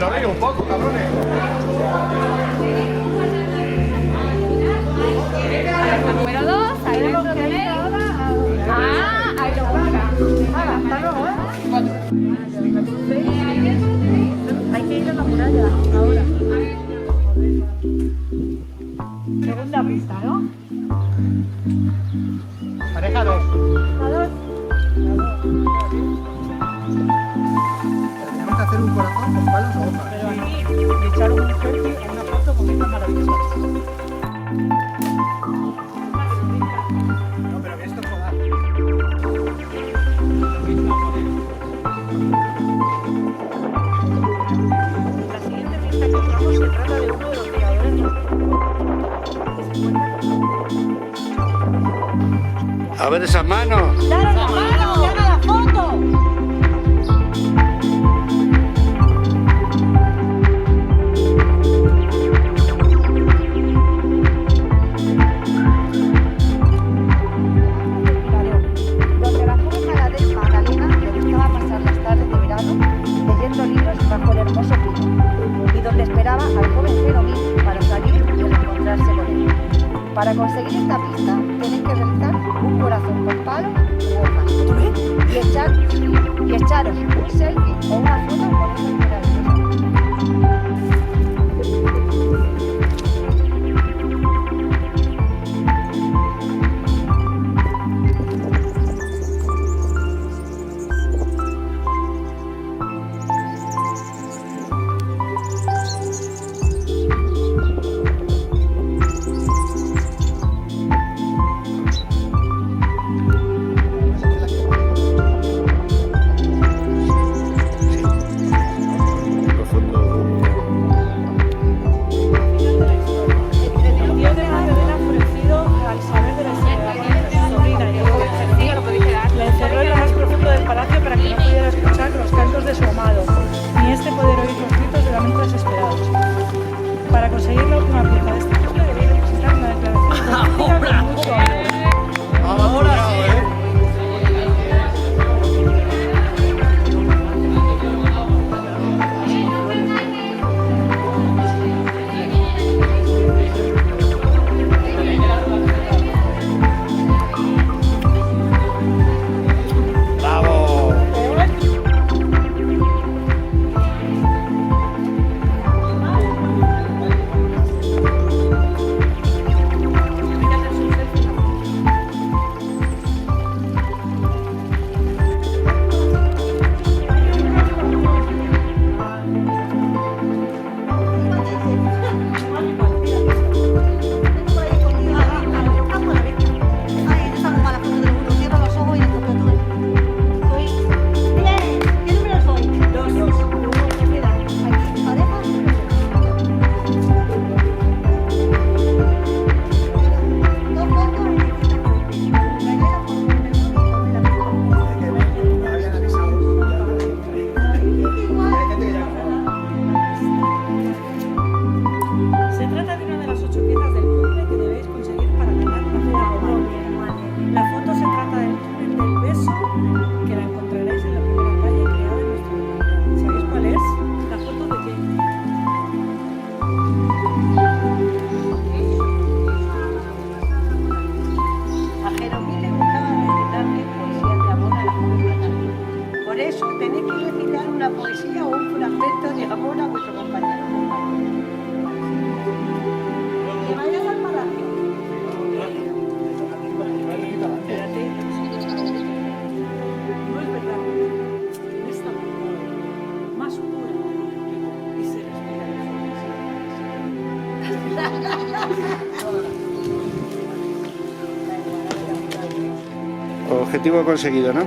lo río un poco, cabrones. Número 2, ahí dentro tenéis. Ah, ahí lo busca. Hasta luego, ¿eh? Hay que ir a la muralla ahora. Segunda pista, ¿no? Pareja 2. A 2. Tenemos que hacer un corazón con palos o hojas. Pero aquí echar un selfie en una foto con estas maravillosas. No, pero que esto es joder. La siguiente pista que encontramos se trata de uno de los tiradores de A ver esas manos. ¡Dale la mano! ¡Que haga la foto! Donde la joven Magdalena le gustaba pasar las tardes de verano leyendo libros bajo el hermoso pino y donde esperaba al joven Feromín para salir y encontrarse con él. Para conseguir esta pista tenéis que realizar un corazón con palo u hojas y echaros un selfie o una foto con esa maravillosa. Para conseguir la última pieza de este puzzle debería presentar una declaración política con mucho orden. Vamos, cuidado, ¿eh? Se trata de una de las 8 piezas del puzzle que debéis conseguir para ganar una cena romana. La foto se trata del túnel del beso, que la encontraréis en la primera calle creada en nuestra localidad. ¿Sabéis cuál es? La foto de Jane. A Jeromín le gustaba recitarle poesías de amor a la joven Magdalena. Por eso tenéis que recitar una poesía o un fragmento de amor a vuestro compañero o compañera. Que vayas al palacio. Espérate. No es verdad. En esta forma más pura y se respira Objetivo conseguido, ¿no?